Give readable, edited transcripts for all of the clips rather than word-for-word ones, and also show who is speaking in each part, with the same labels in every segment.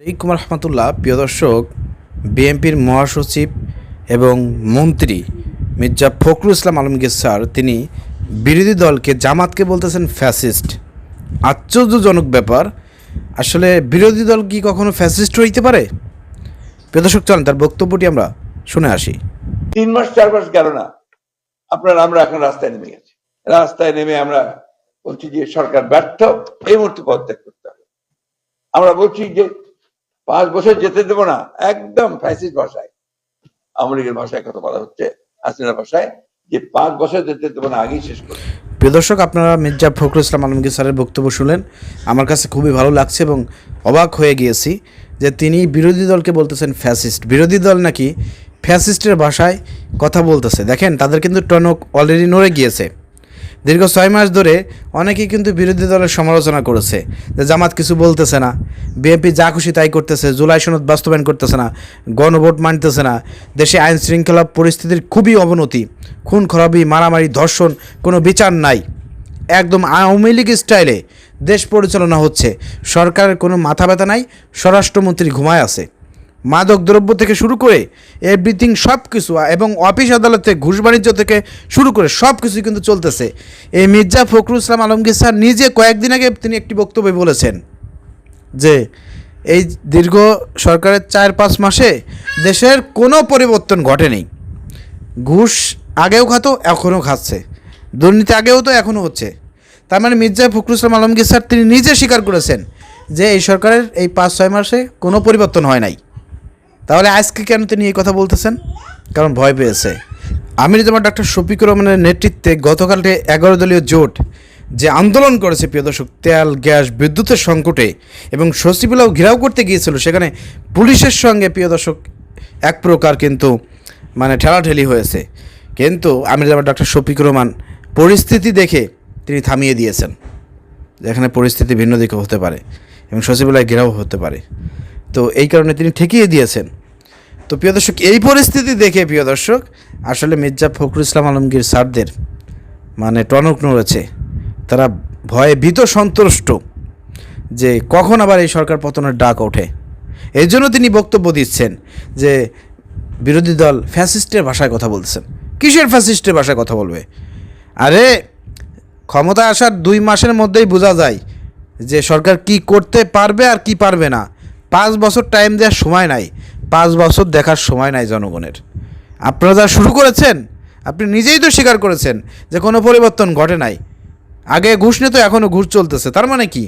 Speaker 1: আলাইকুম রহমতুল্লাহ। প্রিয় দর্শক, বিএনপির মহাসচিব এবং মন্ত্রী মির্জা ফখরুল ইসলাম আলমগীর স্যার তিনি বিরোধী দলকে জামাতকে বলতেছেন ফ্যাসিস্ট। আশ্চর্যজনক ব্যাপার। আসলে বিরোধী দল কি কখনো ফ্যাসিস্ট হইতে পারে? প্রিয় দর্শক, চলেন তার বক্তব্যটি আমরা শুনে আসি।
Speaker 2: 3 মাস 4 মাস গেল না, আমরা এখন রাস্তায় নেমে গেছি। রাস্তায় নেমে আমরা বলছি যে সরকার ব্যর্থ, এই মুহূর্তে পদত্যাগ করতে হবে। আমরা বলছি যে 5 বছর যেতে দেবো না, একদম ফ্যাসিস্ট ভাষায়, আওয়ামী লীগের ভাষায় কথা বলা হচ্ছে, হাসিনার ভাষায়, যে 5 বছর যেতে দেবো না, আগেই শেষ করবো।
Speaker 1: প্রিয় দর্শক, আপনারা মির্জা ফখরুল ইসলাম আলমগীর স্যারের বক্তব্য শুনলেন। আমার কাছে খুবই ভালো লাগছে এবং অবাক হয়ে গিয়েছি যে তিনি বিরোধী দলকে বলতেছেন ফ্যাসিস্ট। বিরোধী দল নাকি ফ্যাসিস্টের ভাষায় কথা বলতেছে। দেখেন, তাদের কিন্তু টনক অলরেডি নড়ে গিয়েছে। দীর্ঘ 6 মাস ধরে অনেকেই কিন্তু বিরোধী দলের সমালোচনা করেছে যে জামাত কিছু বলতেছে না, বিএনপি যা খুশি তাই করতেছে, জুলাই সনদ বাস্তবায়ন করতেছে না, গণভোট মানতেছে না, দেশে আইন শৃঙ্খলা পরিস্থিতির খুবই অবনতি, খুন খরাবি, মারামারি, ধর্ষণ, কোনো বিচার নাই, একদম আওয়ামী লীগ স্টাইলে দেশ পরিচালনা হচ্ছে, সরকারের কোনো মাথা ব্যথা নাই, স্বরাষ্ট্রমন্ত্রী ঘুমায় আছে, মাদক দ্রব্য থেকে শুরু করে এভরিথিং সব কিছু, এবং অফিস আদালতে ঘুষ বাণিজ্য থেকে শুরু করে সব কিছুই কিন্তু চলতেছে। এই মির্জা ফখরুল ইসলাম আলমগীর স্যার নিজে কয়েকদিন আগে তিনি একটি বক্তব্যে বলেছেন যে এই দীর্ঘ সরকারের 4-5 মাসে দেশের কোনো পরিবর্তন ঘটেনি। ঘুষ আগেও খাতো, এখনও খাচ্ছে, দুর্নীতি আগেও তো এখনও হচ্ছে। তার মানে মির্জা ফখরুল ইসলাম আলমগীর স্যার তিনি নিজে স্বীকার করেছেন যে এই সরকারের এই 5-6 মাসে কোনো পরিবর্তন হয় নাই। তাহলে আজকে কেন তিনি এই কথা বলতেছেন? কারণ ভয় পেয়েছে। আমির জামাত ডক্টর শফিকুর রহমানের নেতৃত্বে গতকালকে 11 দলীয় জোট যে আন্দোলন করেছে, প্রিয় দর্শক, তেল, গ্যাস, বিদ্যুতের সংকটে, এবং সচিবালয় ঘেরাও করতে গিয়েছিল, সেখানে পুলিশের সঙ্গে, প্রিয় দর্শক, এক প্রকার কিন্তু ঠেলাঠেলি হয়েছে। কিন্তু আমির জামাত ডক্টর শফিকুর রহমান পরিস্থিতি দেখে তিনি থামিয়ে দিয়েছেন, যেখানে পরিস্থিতি ভিন্ন দিকে হতে পারে এবং সচিবালয় ঘেরাও হতে পারে। তো এই কারণে তিনি ঠেকিয়ে দিয়েছেন। তো প্রিয় দর্শক, এই পরিস্থিতি দেখে, প্রিয় দর্শক, আসলে মির্জা ফখরুল ইসলাম আলমগীর স্যারদের টনক নড়েছে। তারা ভয়ে ভীত সন্তুষ্ট যে কখন আবার এই সরকার পতনের ডাক ওঠে। এই জন্য তিনি বক্তব্য দিচ্ছেন যে বিরোধী দল ফ্যাসিস্টের ভাষায় কথা বলছেন। কিসের ফ্যাসিস্টের ভাষায় কথা বলবে? আরে, ক্ষমতায় আসার 2 মাসের মধ্যেই বোঝা যায় যে সরকার কি করতে পারবে আর কি পারবে না। 5 বছর টাইম দেওয়ার সময় নাই, 5 বছর দেখার সময় নাই জনগণের। আপনারা যা শুরু করেছেন, আপনি নিজেই তো স্বীকার করেছেন যে কোনো পরিবর্তন ঘটে নাই। আগে ঘুষ নিয়ে তো এখনও ঘুষ চলতেছে। তার মানে কি?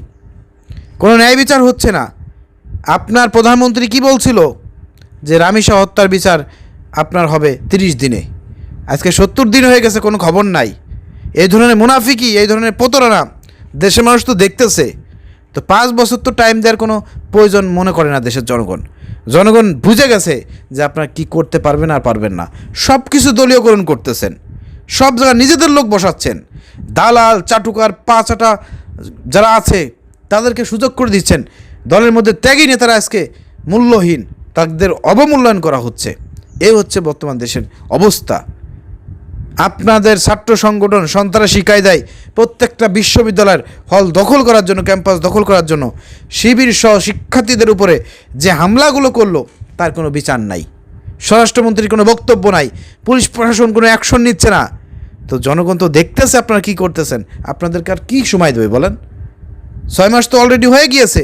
Speaker 1: কোনো ন্যায় বিচার হচ্ছে না। আপনার প্রধানমন্ত্রী কি বলছিল যে রামিসা হত্যার বিচার আপনার হবে 30 দিনে, আজকে 70 দিন হয়ে গেছে, কোনো খবর নাই। এই ধরনের মুনাফিকি, এই ধরনের প্রতারণা দেশের মানুষ তো দেখতেছে। তো 5 বছর তো টাইম দেওয়ার কোনো প্রয়োজন মনে করে না দেশের জনগণ বুঝে গেছে যে আপনারা কি করতে পারবেন আর পারবেন না। সব কিছু দলীয়করণ করতেছেন, সব জায়গায় নিজেদের লোক বসাচ্ছেন, দালাল, চাটুকার, পাঁচাটা যারা আছে তাদেরকে সুযোগ করে দিচ্ছেন। দলের মধ্যে ত্যাগী নেতারা আজকে মূল্যহীন, তাদের অবমূল্যায়ন করা হচ্ছে। এই হচ্ছে বর্তমান দেশের অবস্থা। আপনাদের ছাত্র সংগঠন সন্ত্রাসী কায়দায় প্রত্যেকটা বিশ্ববিদ্যালয়ের হল দখল করার জন্য, ক্যাম্পাস দখল করার জন্য, শিবির সহ শিক্ষার্থীদের উপরে যে হামলাগুলো করলো তার কোনো বিচার নাই, স্বরাষ্ট্রমন্ত্রীর কোনো বক্তব্য নাই, পুলিশ প্রশাসন কোনো অ্যাকশন নিচ্ছে না। তো জনগণ তো দেখতেছে আপনারা কী করতেছেন। আপনাদেরকে আর কী সময় দেবে বলেন? 6 মাস তো অলরেডি হয়ে গিয়েছে।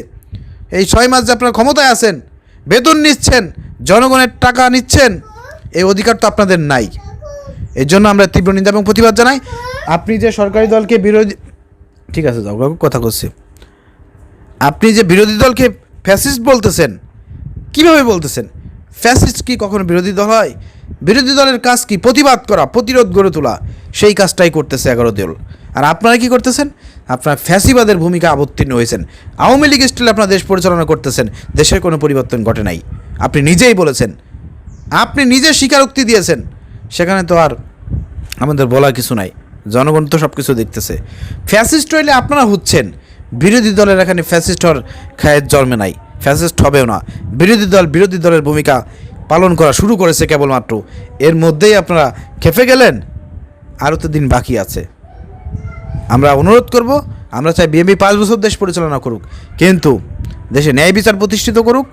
Speaker 1: এই 6 মাস যে আপনারা ক্ষমতায় আছেন, বেতন নিচ্ছেন, জনগণের টাকা নিচ্ছেন, এই অধিকার তো আপনাদের নাই। এর জন্য আমরা তীব্র নিন্দা এবং প্রতিবাদ জানাই। আপনি যে সরকারি দলকে বিরোধী, ঠিক আছে যাও কথা করছি, আপনি যে বিরোধী দলকে ফ্যাসিস্ট বলতেছেন, কিভাবে বলতেছেন? ফ্যাসিস্ট কি কখনো বিরোধী দল হয়? বিরোধী দলের কাজ কি? প্রতিবাদ করা, প্রতিরোধ গড়ে তোলা। সেই কাজটাই করতেছে 11 দল। আর আপনারা কি করতেছেন? আপনারা ফ্যাসিবাদের ভূমিকা অবতীর্ণ হয়েছেন। আওয়ামী লীগ স্টাইলে আপনারা দেশ পরিচালনা করতেছেন। দেশের কোনো পরিবর্তন ঘটে নাই, আপনি নিজেই বলেছেন, আপনি নিজে স্বীকারোক্তি দিয়েছেন। সেখানে তো আর আমাদের বলার কিছু নাই, জনগণ তো সব কিছু দেখতেছে। ফ্যাসিস্ট হইলে আপনারা হচ্ছেন, বিরোধী দলের এখানে ফ্যাসিস্ট হওয়ার খায়ের জন্মে নাই, ফ্যাসিস্ট হবেও না। বিরোধী দলের ভূমিকা পালন করা শুরু করেছে কেবলমাত্র, এর মধ্যেই আপনারা খেপে গেলেন। আরও তো দিন বাকি আছে। আমরা অনুরোধ করব, আমরা চাই বিএনপি 5 বছর দেশ পরিচালনা করুক, কিন্তু দেশে ন্যায় বিচার প্রতিষ্ঠিত করুক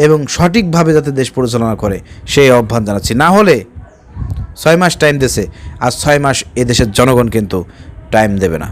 Speaker 1: এবং সঠিকভাবে যাতে দেশ পরিচালনা করে সেই আহ্বান জানাচ্ছি। না হলে 6 মাস টাইম দিয়েছে, আর 6 মাস এদেশের জনগণ কিন্তু টাইম দেবে না।